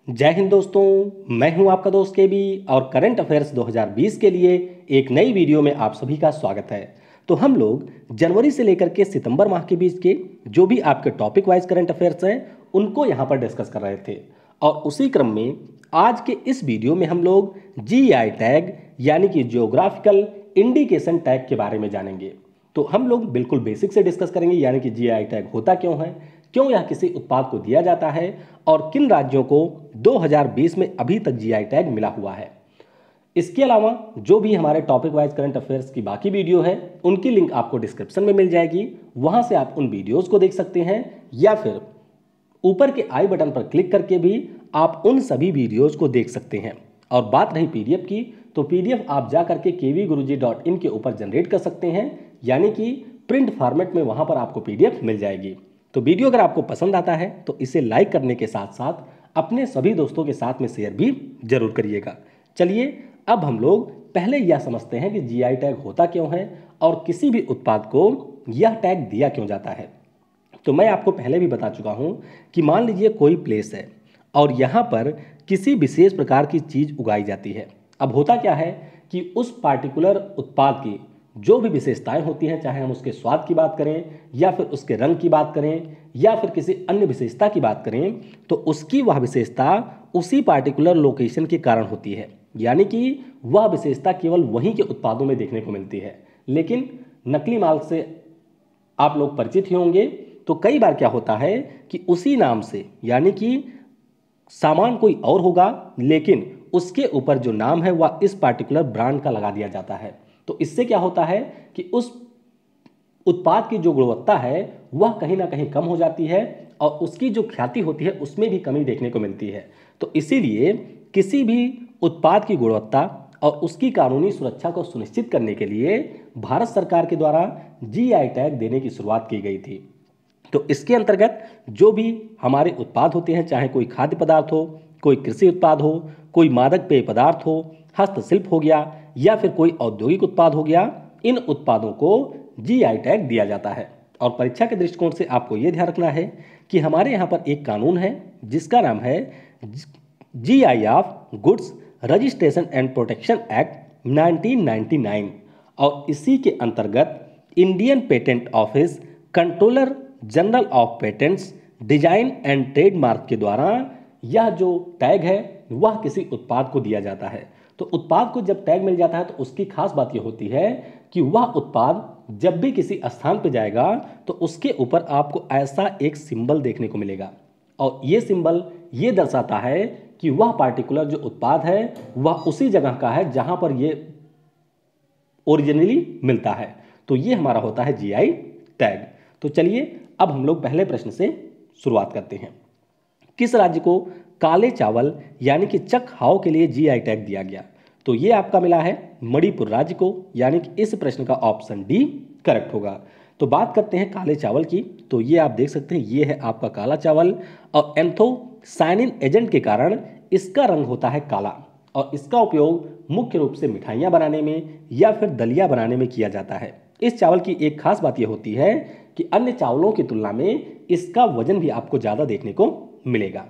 जय हिंद दोस्तों, मैं हूं आपका दोस्त केबी और करंट अफेयर्स 2020 के लिए एक नई वीडियो में आप सभी का स्वागत है। तो हम लोग जनवरी से लेकर के सितंबर माह के बीच के जो भी आपके टॉपिक वाइज करंट अफेयर्स हैं उनको यहां पर डिस्कस कर रहे थे और उसी क्रम में आज के इस वीडियो में हम लोग जीआई टैग यानी कि जियोग्राफिकल इंडिकेशन टैग के बारे में जानेंगे। तो हम लोग बिल्कुल बेसिक से डिस्कस करेंगे, यानी कि जीआई टैग होता क्यों है, क्यों यह किसी उत्पाद को दिया जाता है और किन राज्यों को 2020 में अभी तक जीआई टैग मिला हुआ है। इसके अलावा जो भी हमारे टॉपिक वाइज करंट अफेयर्स की बाकी वीडियो है उनकी लिंक आपको डिस्क्रिप्शन में मिल जाएगी, वहां से आप उन वीडियोस को देख सकते हैं या फिर ऊपर के आई बटन पर क्लिक करके भी आप उन सभी वीडियोस को देख सकते हैं। और बात रही पीडीएफ की, तो पीडीएफ आप जा करके kvguruji.in के ऊपर जनरेट कर सकते हैं, यानी कि प्रिंट फॉर्मेट में वहां पर आपको पीडीएफ मिल जाएगी। तो वीडियो अगर आपको पसंद आता है तो इसे लाइक करने के साथ साथ अपने सभी दोस्तों के साथ में शेयर भी जरूर करिएगा। चलिए अब हम लोग पहले यह समझते हैं कि जीआई टैग होता क्यों है और किसी भी उत्पाद को यह टैग दिया क्यों जाता है। तो मैं आपको पहले भी बता चुका हूं कि मान लीजिए कोई प्लेस है और यहाँ पर किसी विशेष प्रकार की चीज़ उगाई जाती है। अब होता क्या है कि उस पार्टिकुलर उत्पाद की जो भी विशेषताएं होती हैं, चाहे हम उसके स्वाद की बात करें या फिर उसके रंग की बात करें या फिर किसी अन्य विशेषता की बात करें, तो उसकी वह विशेषता उसी पार्टिकुलर लोकेशन के कारण होती है, यानी कि वह विशेषता केवल वहीं के उत्पादों में देखने को मिलती है। लेकिन नकली माल से आप लोग परिचित ही होंगे, तो कई बार क्या होता है कि उसी नाम से यानी कि सामान कोई और होगा लेकिन उसके ऊपर जो नाम है वह इस पार्टिकुलर ब्रांड का लगा दिया जाता है। तो इससे क्या होता है कि उस उत्पाद की जो गुणवत्ता है वह कहीं ना कहीं कम हो जाती है और उसकी जो ख्याति होती है उसमें भी कमी देखने को मिलती है। तो इसीलिए किसी भी उत्पाद की गुणवत्ता और उसकी कानूनी सुरक्षा को सुनिश्चित करने के लिए भारत सरकार के द्वारा जीआई टैग देने की शुरुआत की गई थी। तो इसके अंतर्गत जो भी हमारे उत्पाद होते हैं, चाहे कोई खाद्य पदार्थ हो, कोई कृषि उत्पाद हो, कोई मादक पेय पदार्थ हो, हस्तशिल्प हो गया या फिर कोई औद्योगिक उत्पाद हो गया, इन उत्पादों को जीआई टैग दिया जाता है। और परीक्षा के दृष्टिकोण से आपको यह ध्यान रखना है कि हमारे यहाँ पर एक कानून है जिसका नाम है GI of goods registration and protection act 1999 और इसी के अंतर्गत Indian patent office controller general of patents design and trademark के द्वारा यह जो टैग है वह किसी उत्पाद को दिया जाता है। तो उत्पाद को जब टैग मिल जाता है तो उसकी खास बात यह होती है कि वह उत्पाद जब भी किसी स्थान पर जाएगा तो उसके ऊपर आपको ऐसा एक सिंबल देखने को मिलेगा और ये सिंबल ये दर्शाता है कि वह पार्टिकुलर जो उत्पाद है वह उसी जगह का है जहां पर ये ओरिजिनली मिलता है। तो ये हमारा होता है जीआई टैग। तो चलिए अब हम लोग पहले प्रश्न से शुरुआत करते हैं। किस राज्य को काले चावल यानी कि चकहाओ के लिए जीआई टैग दिया गया? तो ये आपका मिला है मणिपुर राज्य को, यानी कि इस प्रश्न का ऑप्शन डी करेक्ट होगा। तो बात करते हैं काले चावल की, तो ये आप देख सकते हैं ये है आपका काला चावल और एंथोसायनिन एजेंट के कारण इसका रंग होता है काला और इसका उपयोग मुख्य रूप से मिठाइयाँ बनाने में या फिर दलिया बनाने में किया जाता है। इस चावल की एक खास बात यह होती है कि अन्य चावलों की तुलना में इसका वजन भी आपको ज़्यादा देखने को मिलेगा।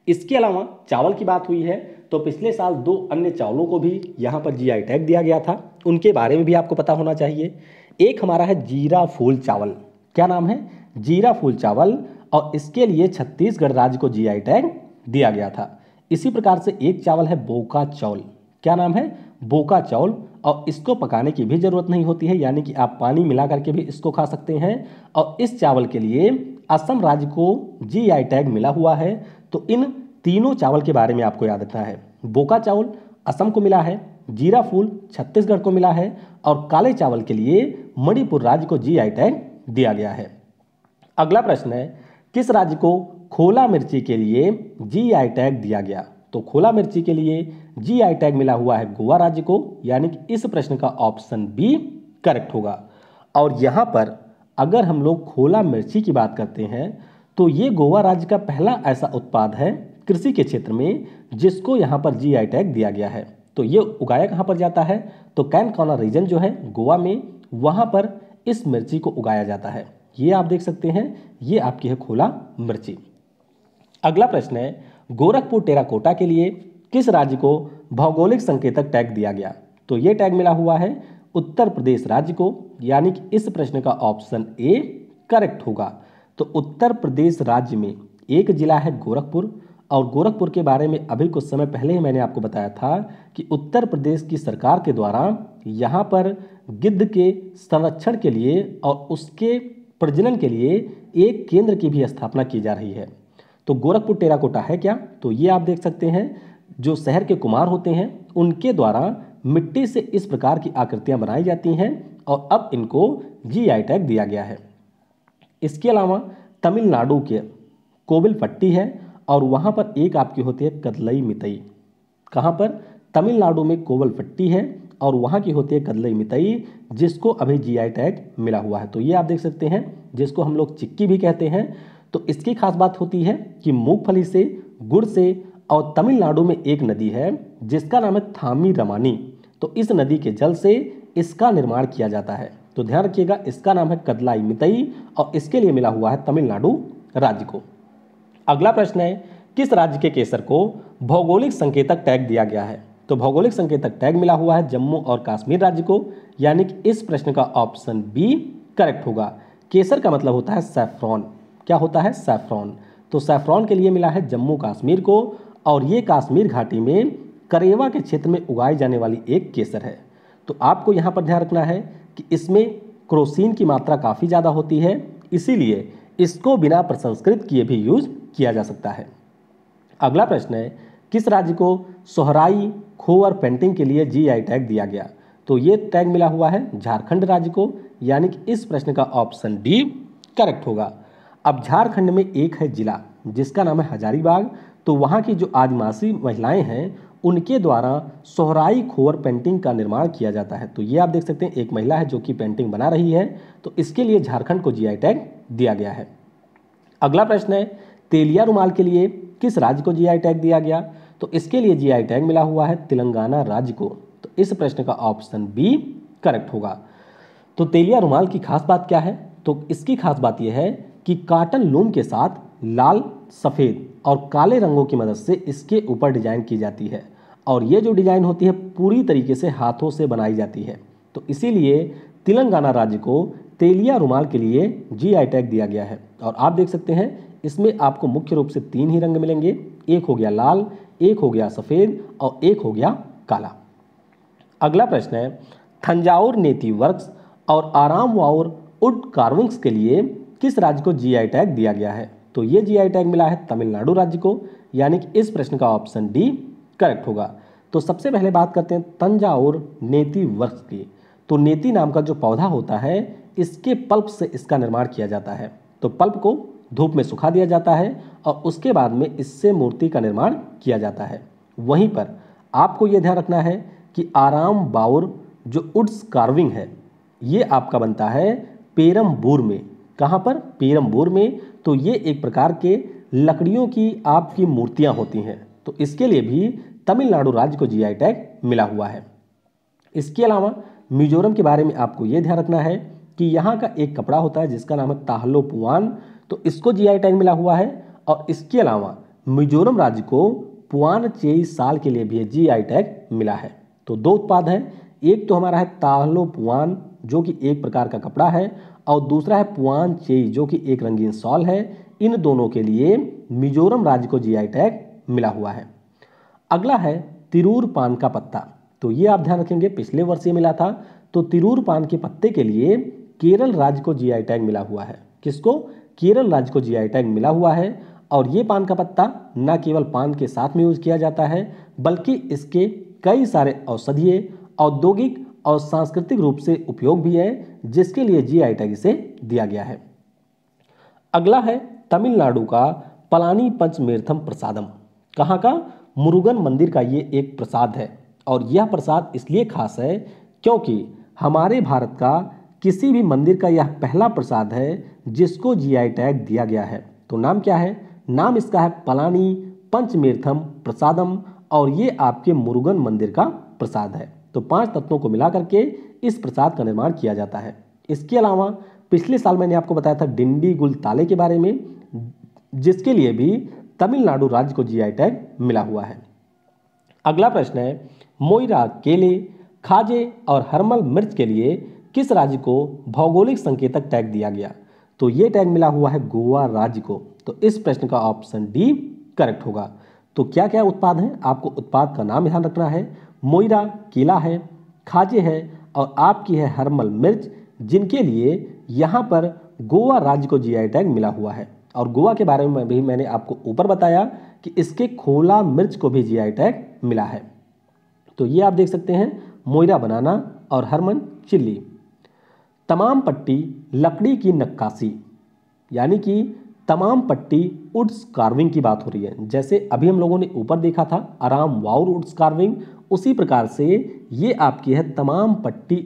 इसके अलावा चावल की बात हुई है तो पिछले साल दो अन्य चावलों को भी यहाँ पर जीआई टैग दिया गया था, उनके बारे में भी आपको पता होना चाहिए। एक हमारा है जीरा फूल चावल, क्या नाम है? जीरा फूल चावल, और इसके लिए छत्तीसगढ़ राज्य को जीआई टैग दिया गया था। इसी प्रकार से एक चावल है बोका चावल, क्या नाम है? बोका चावल, और इसको पकाने की भी ज़रूरत नहीं होती है, यानी कि आप पानी मिला करके भी इसको खा सकते हैं। और इस चावल के लिए असम राज्य को जीआई टैग मिला हुआ है। तो इन तीनों चावल के बारे में आपको याद रखना है। बोका चावल असम को मिला है, जीरा फूल छत्तीसगढ़ को मिला है और काले चावल के लिए मणिपुर राज्य को जीआई टैग दिया गया है। अगला प्रश्न है, किस राज्य को खोला मिर्ची के लिए जीआई टैग दिया गया? तो खोला मिर्ची के लिए जीआई टैग मिला हुआ है गोवा राज्य को, यानी कि इस प्रश्न का ऑप्शन बी करेक्ट होगा। और यहाँ पर अगर हम लोग खोला मिर्ची की बात करते हैं तो ये गोवा राज्य का पहला ऐसा उत्पाद है कृषि के क्षेत्र में जिसको यहाँ पर जीआई टैग दिया गया है। तो ये उगाया कहाँ पर जाता है? तो कैनकोना रीजन जो है गोवा में, वहाँ पर इस मिर्ची को उगाया जाता है। ये आप देख सकते हैं, ये आपकी है खोला मिर्ची। अगला प्रश्न है, गोरखपुर टेराकोटा के लिए किस राज्य को भौगोलिक संकेतक टैग दिया गया? तो ये टैग मिला हुआ है उत्तर प्रदेश राज्य को, यानी कि इस प्रश्न का ऑप्शन ए करेक्ट होगा। तो उत्तर प्रदेश राज्य में एक जिला है गोरखपुर, और गोरखपुर के बारे में अभी कुछ समय पहले ही मैंने आपको बताया था कि उत्तर प्रदेश की सरकार के द्वारा यहाँ पर गिद्ध के संरक्षण के लिए और उसके प्रजनन के लिए एक केंद्र की भी स्थापना की जा रही है। तो गोरखपुर टेराकोटा है क्या? तो ये आप देख सकते हैं, जो शहर के कुम्हार होते हैं उनके द्वारा मिट्टी से इस प्रकार की आकृतियां बनाई जाती हैं और अब इनको जीआई टैग दिया गया है। इसके अलावा तमिलनाडु के कोविलपट्टी है और वहाँ पर एक आपकी होती है कदलई मितई। कहाँ पर? तमिलनाडु में कोविलपट्टी है और वहाँ की होती है कदलई मितई, जिसको अभी जीआई टैग मिला हुआ है। तो ये आप देख सकते हैं, जिसको हम लोग चिक्की भी कहते हैं। तो इसकी खास बात होती है कि मूंगफली से, गुड़ से, और तमिलनाडु में एक नदी है जिसका नाम है थामी रमानी। तो इस नदी के जल से इसका निर्माण किया जाता है। तो ध्यान रखिएगा, इसका नाम है कदलाई मितई और इसके लिए मिला हुआ है तमिलनाडु राज्य को। अगला प्रश्न है, किस राज्य के केसर को भौगोलिक संकेतक टैग दिया गया है? तो भौगोलिक संकेतक टैग मिला हुआ है जम्मू और कश्मीर राज्य को, यानी कि इस प्रश्न का ऑप्शन बी करेक्ट होगा। केसर का मतलब होता है सैफ्रॉन। क्या होता है? सैफ्रॉन। तो सैफ्रॉन के लिए मिला है जम्मू कश्मीर को, और ये कश्मीर घाटी में करेवा के क्षेत्र में उगाई जाने वाली एक केसर है। तो आपको यहाँ पर ध्यान रखना है कि इसमें क्रोसीन की मात्रा काफ़ी ज़्यादा होती है, इसीलिए इसको बिना प्रसंस्कृत किए भी यूज किया जा सकता है। अगला प्रश्न है, किस राज्य को सोहराई खोर पेंटिंग के लिए जीआई टैग दिया गया? तो ये टैग मिला हुआ है झारखंड राज्य को, यानी कि इस प्रश्न का ऑप्शन डी करेक्ट होगा। अब झारखंड में एक है जिला जिसका नाम है हजारीबाग। तो वहाँ की जो आदिवासी महिलाएं हैं उनके द्वारा सोहराई खोर पेंटिंग का निर्माण किया जाता है। तो ये आप देख सकते हैं, एक महिला है जो कि पेंटिंग बना रही है। तो इसके लिए झारखंड को जीआई टैग दिया गया है। अगला प्रश्न है, तेलिया रुमाल के लिए किस राज्य को जीआई टैग दिया गया? तो इसके लिए जीआई टैग मिला हुआ है तेलंगाना राज्य को। तो इस प्रश्न का ऑप्शन बी करेक्ट होगा। तो तेलिया रुमाल की खास बात क्या है? तो इसकी खास बात यह है कि कॉटन लूम के साथ लाल, सफ़ेद और काले रंगों की मदद से इसके ऊपर डिजाइन की जाती है, और ये जो डिजाइन होती है पूरी तरीके से हाथों से बनाई जाती है। तो इसीलिए तेलंगाना राज्य को तेलिया रुमाल के लिए जीआई टैग दिया गया है। और आप देख सकते हैं, इसमें आपको मुख्य रूप से 3 ही रंग मिलेंगे, एक हो गया लाल, एक हो गया सफ़ेद और एक हो गया काला। अगला प्रश्न है, थंजावुर नेती वर्क्स और आरामवाउर वुड कार्विंग्स के लिए किस राज्य को जीआई टैग दिया गया है? तो ये जीआई टैग मिला है तमिलनाडु राज्य को, यानी कि इस प्रश्न का ऑप्शन डी करेक्ट होगा। तो सबसे पहले बात करते हैं तंजावुर नेती वर्क्स की। तो नेती नाम का जो पौधा होता है, इसके पल्प से इसका निर्माण किया जाता है। तो पल्प को धूप में सुखा दिया जाता है और उसके बाद में इससे मूर्ति का निर्माण किया जाता है। वहीं पर आपको यह ध्यान रखना है कि आराम बाउर जो वुड्स कार्विंग है, ये आपका बनता है पेरम्बूर में। कहाँ पर? पेरम्बूर में। तो ये एक प्रकार के लकड़ियों की आपकी मूर्तियाँ होती हैं। तो इसके लिए भी तमिलनाडु राज्य को जीआई टैग मिला हुआ है। इसके अलावा मिजोरम के बारे में आपको ये ध्यान रखना है कि यहाँ का एक कपड़ा होता है जिसका नाम है ताहलो पुआन। तो इसको जीआई टैग मिला हुआ है। और इसके अलावा मिजोरम राज्य को पुआन चेई साल के लिए भी जीआई टैग मिला है। तो 2 उत्पाद हैं, एक तो हमारा है ताहलो पुआन जो कि एक प्रकार का कपड़ा है, और दूसरा है पुआन चेई जो कि एक रंगीन शॉल है। इन दोनों के लिए मिजोरम राज्य को जीआई टैग मिला हुआ है। अगला है तिरूर पान का पत्ता। तो ये आप ध्यान रखेंगे, पिछले वर्ष ये मिला था। तो तिरूर पान के पत्ते के लिए केरल राज्य को जीआई टैग मिला हुआ है। किसको? केरल राज्य को जीआई टैग मिला हुआ है। और ये पान का पत्ता न केवल पान के साथ में यूज किया जाता है, बल्कि इसके कई सारे औषधीय, औद्योगिक और सांस्कृतिक रूप से उपयोग भी है, जिसके लिए जीआई टैग इसे दिया गया है। अगला है तमिलनाडु का पलानी पंचमेर्थम प्रसादम। कहाँ का? मुरुगन मंदिर का ये एक प्रसाद है, और यह प्रसाद इसलिए खास है क्योंकि हमारे भारत का किसी भी मंदिर का यह पहला प्रसाद है जिसको जीआई टैग दिया गया है। तो नाम क्या है? नाम इसका है पलानी पंचमेर्थम प्रसादम, और ये आपके मुरुगन मंदिर का प्रसाद है। तो 5 तत्वों को मिला करके इस प्रसाद का निर्माण किया जाता है। इसके अलावा पिछले साल मैंने आपको बताया था डिंडी गुल ताले के बारे में, जिसके लिए भी तमिलनाडु राज्य को जीआई टैग मिला हुआ है। अगला प्रश्न है, मोइरा, केले, खाजे और हर्मल मिर्च के लिए किस राज्य को भौगोलिक संकेतक टैग दिया गया? तो ये टैग मिला हुआ है गोवा राज्य को। तो इस प्रश्न का ऑप्शन डी करेक्ट होगा। तो क्या क्या उत्पाद हैं, आपको उत्पाद का नाम ध्यान रखना है। मोइरा केला है, खाजे है और आपकी है हर्मल मिर्च, जिनके लिए यहाँ पर गोवा राज्य को जीआई टैग मिला हुआ है। और गोवा के बारे में भी मैंने आपको ऊपर बताया कि इसके खोला मिर्च को भी जीआई टैग मिला है। तो ये आप देख सकते हैं, मोइरा बनाना और हरमन चिल्ली। तमाम पट्टी लकड़ी की नक्काशी, यानी कि तमाम पट्टी वुड्स कार्विंग की बात हो रही है। जैसे अभी हम लोगों ने ऊपर देखा था आराम वाउर वुड्स कार्विंग, उसी प्रकार से ये आपकी है तमाम पट्टी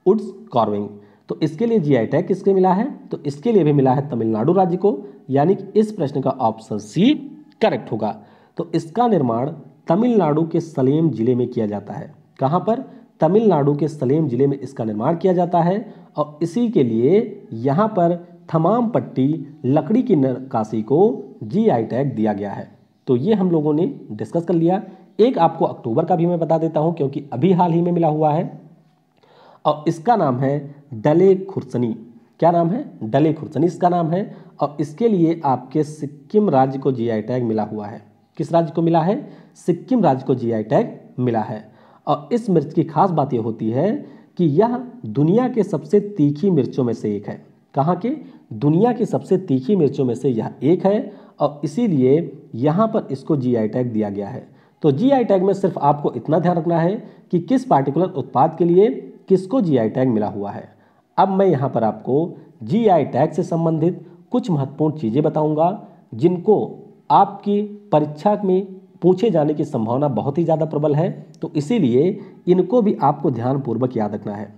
वुड्स कार्विंग। तो इसके लिए जीआई टैग किसके मिला है? तो इसके लिए भी मिला है तमिलनाडु राज्य को, यानी कि इस प्रश्न का ऑप्शन सी करेक्ट होगा। तो इसका निर्माण तमिलनाडु के सलेम जिले में किया जाता है। कहाँ पर? तमिलनाडु के सलेम जिले में इसका निर्माण किया जाता है और इसी के लिए यहाँ पर तमाम पट्टी लकड़ी की नक्काशी को जीआई टैग दिया गया है। तो ये हम लोगों ने डिस्कस कर लिया। एक आपको अक्टूबर का भी मैं बता देता हूँ, क्योंकि अभी हाल ही में मिला हुआ है और इसका नाम है डले खुर्सनी। क्या नाम है? डले खुर्सनी इसका नाम है और इसके लिए आपके सिक्किम राज्य को जीआई टैग मिला हुआ है। किस राज्य को मिला है? सिक्किम राज्य को जीआई टैग मिला है। और इस मिर्च की खास बात यह होती है कि यह दुनिया के सबसे तीखी मिर्चों में से एक है। कहाँ के? दुनिया की सबसे तीखी मिर्चों में से यह एक है और इसीलिए यहाँ पर इसको जीआई टैग दिया गया है। तो जीआई टैग में सिर्फ आपको इतना ध्यान रखना है कि किस पार्टिकुलर उत्पाद के लिए किसको जीआई टैग मिला हुआ है। अब मैं यहाँ पर आपको जीआई टैग से संबंधित कुछ महत्वपूर्ण चीज़ें बताऊँगा, जिनको आपकी परीक्षा में पूछे जाने की संभावना बहुत ही ज़्यादा प्रबल है। तो इसीलिए इनको भी आपको ध्यानपूर्वक याद रखना है।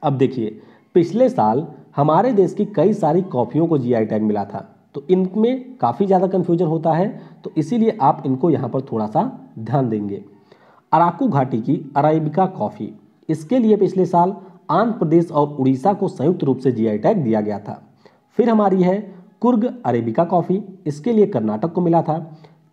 अब देखिए, पिछले साल हमारे देश की कई सारी कॉफ़ियों को जीआई टैग मिला था, तो इनमें काफ़ी ज़्यादा कन्फ्यूजन होता है, तो इसीलिए आप इनको यहाँ पर थोड़ा सा ध्यान देंगे। अराकू घाटी की अरेबिका कॉफ़ी, इसके लिए पिछले साल आंध्र प्रदेश और उड़ीसा को संयुक्त रूप से जीआई टैग दिया गया था। फिर हमारी है कुर्ग अरेबिका कॉफ़ी, इसके लिए कर्नाटक को मिला था।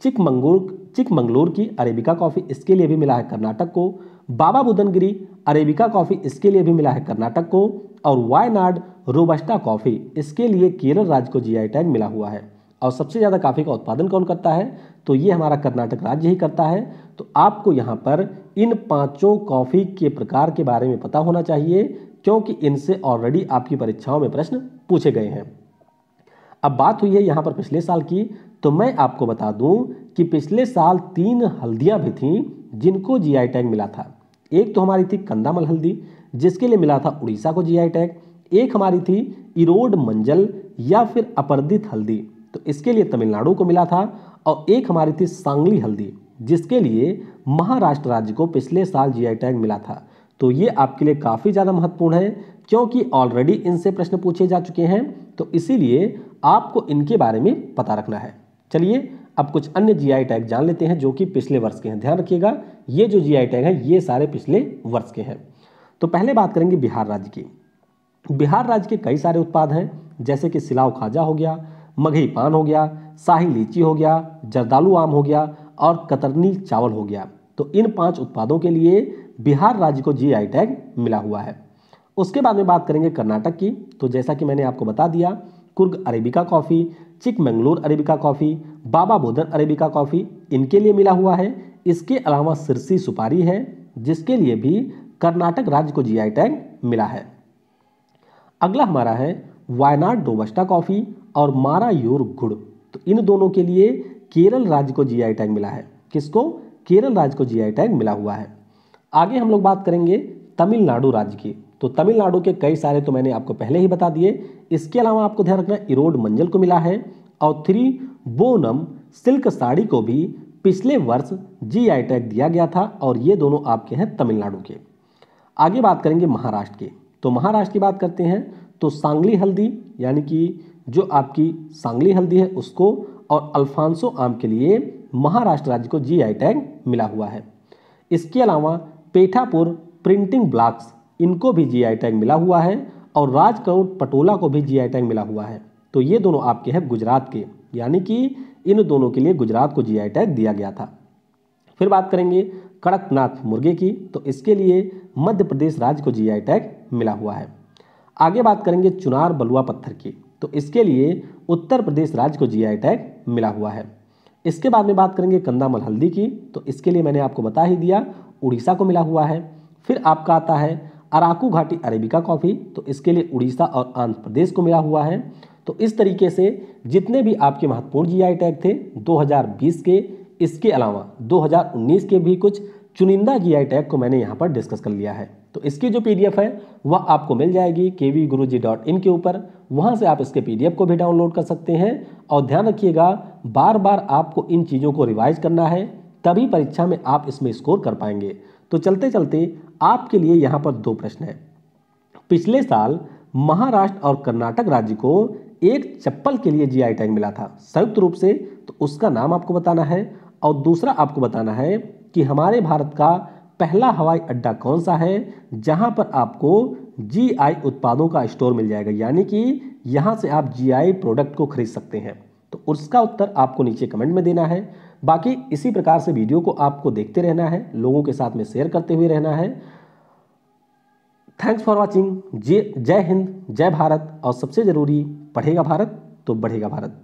चिकमंगलूर की अरेबिका कॉफ़ी, इसके लिए भी मिला है कर्नाटक को। बाबा बुदनगिरी अरेबिका कॉफ़ी, इसके लिए भी मिला है कर्नाटक को। और वायनाड रोबस्टा कॉफ़ी, इसके लिए केरल राज्य को जीआई टैग मिला हुआ है। और सबसे ज़्यादा कॉफ़ी का उत्पादन कौन करता है? तो ये हमारा कर्नाटक राज्य ही करता है। तो आपको यहाँ पर इन पांचों कॉफ़ी के प्रकार के बारे में पता होना चाहिए, क्योंकि इनसे ऑलरेडी आपकी परीक्षाओं में प्रश्न पूछे गए हैं। अब बात हुई है यहाँ पर पिछले साल की, तो मैं आपको बता दूं कि पिछले साल 3 हल्दियाँ भी थीं जिनको जीआई टैग मिला था। एक तो हमारी थी कंदामल हल्दी, जिसके लिए मिला था उड़ीसा को जीआई टैग। एक हमारी थी इरोड मंजल या फिर अपरदित हल्दी, तो इसके लिए तमिलनाडु को मिला था। और एक हमारी थी सांगली हल्दी, जिसके लिए महाराष्ट्र राज्य को पिछले साल जीआई टैग मिला था। तो ये आपके लिए काफ़ी ज़्यादा महत्वपूर्ण है, क्योंकि ऑलरेडी इनसे प्रश्न पूछे जा चुके हैं, तो इसीलिए आपको इनके बारे में पता रखना है। चलिए अब कुछ अन्य जीआई टैग जान लेते हैं जो कि पिछले वर्ष के हैं। ध्यान रखिएगा, ये जो जीआई टैग हैं ये सारे पिछले वर्ष के हैं। तो पहले बात करेंगे बिहार राज्य की। बिहार राज्य के कई सारे उत्पाद हैं, जैसे कि सिलाव खाजा हो गया, मगही पान हो गया, शाही लीची हो गया, जर्दालू आम हो गया और कतरनी चावल हो गया। तो इन 5 उत्पादों के लिए बिहार राज्य को जीआई टैग मिला हुआ है। उसके बाद में बात करेंगे कर्नाटक की। तो जैसा कि मैंने आपको बता दिया, Coorg arabica coffee, Chikmagalur arabica coffee, Baba Budan arabica coffee, इनके लिए मिला हुआ है। इसके अलावा सिरसी सुपारी है, जिसके लिए भी कर्नाटक राज्य को जीआई टैग मिला है। अगला हमारा है वायनाड रोबस्टा कॉफ़ी और मारायूर गुड़। तो इन दोनों के लिए केरल राज्य को जीआई टैग मिला है। किसको? केरल राज्य को जीआई टैग मिला हुआ है। आगे हम लोग बात करेंगे तमिलनाडु राज्य की। तो तमिलनाडु के कई सारे तो मैंने आपको पहले ही बता दिए। इसके अलावा आपको ध्यान रखना, इरोड मंजल को मिला है और त्रिभुवनम सिल्क साड़ी को भी पिछले वर्ष जीआई टैग दिया गया था, और ये दोनों आपके हैं तमिलनाडु के। आगे बात करेंगे महाराष्ट्र की। तो महाराष्ट्र की बात करते हैं तो सांगली हल्दी, यानी कि जो आपकी सांगली हल्दी है उसको, और अल्फांसो आम के लिए महाराष्ट्र राज्य को जीआई टैग मिला हुआ है। इसके अलावा पेठापुर प्रिंटिंग ब्लॉक्स, इनको भी जीआई टैग मिला हुआ है, और राजकोट पटोला को भी जीआई टैग मिला हुआ है। तो ये दोनों आपके हैं गुजरात के, यानी कि इन दोनों के लिए गुजरात को जीआई टैग दिया गया था। फिर बात करेंगे कड़कनाथ मुर्गे की, तो इसके लिए मध्य प्रदेश राज्य को जीआई टैग मिला हुआ है। आगे बात करेंगे चुनार बलुआ पत्थर की, तो इसके लिए उत्तर प्रदेश राज्य को जीआई टैग मिला हुआ है। इसके बाद में बात करेंगे कंदामल हल्दी की, तो इसके लिए मैंने आपको बता ही दिया, उड़ीसा को मिला हुआ है। फिर आपका आता है अराकू घाटी अरेबिका कॉफ़ी, तो इसके लिए उड़ीसा और आंध्र प्रदेश को मिला हुआ है। तो इस तरीके से जितने भी आपके महत्वपूर्ण जीआई टैग थे 2020 के, इसके अलावा 2019 के भी कुछ चुनिंदा जीआई टैग को मैंने यहाँ पर डिस्कस कर लिया है। तो इसकी जो पीडीएफ है वह आपको मिल जाएगी kvguruji.in के ऊपर, वहाँ से आप इसके पीडीएफ को भी डाउनलोड कर सकते हैं। और ध्यान रखिएगा, बार बार आपको इन चीज़ों को रिवाइज करना है, तभी परीक्षा में आप इसमें स्कोर कर पाएंगे। तो चलते चलते आपके लिए यहाँ पर 2 प्रश्न है। पिछले साल महाराष्ट्र और कर्नाटक राज्य को एक चप्पल के लिए जीआई टैग मिला था संयुक्त रूप से, तो उसका नाम आपको बताना है। और दूसरा आपको बताना है कि हमारे भारत का पहला हवाई अड्डा कौन सा है जहां पर आपको जीआई उत्पादों का स्टोर मिल जाएगा, यानी कि यहां से आप जीआई प्रोडक्ट को खरीद सकते हैं। तो उसका उत्तर आपको नीचे कमेंट में देना है। बाकी इसी प्रकार से वीडियो को आपको देखते रहना है, लोगों के साथ में शेयर करते हुए रहना है। Thanks for watching. जय हिंद, जय भारत, और सबसे जरूरी, पढ़ेगा भारत तो बढ़ेगा भारत।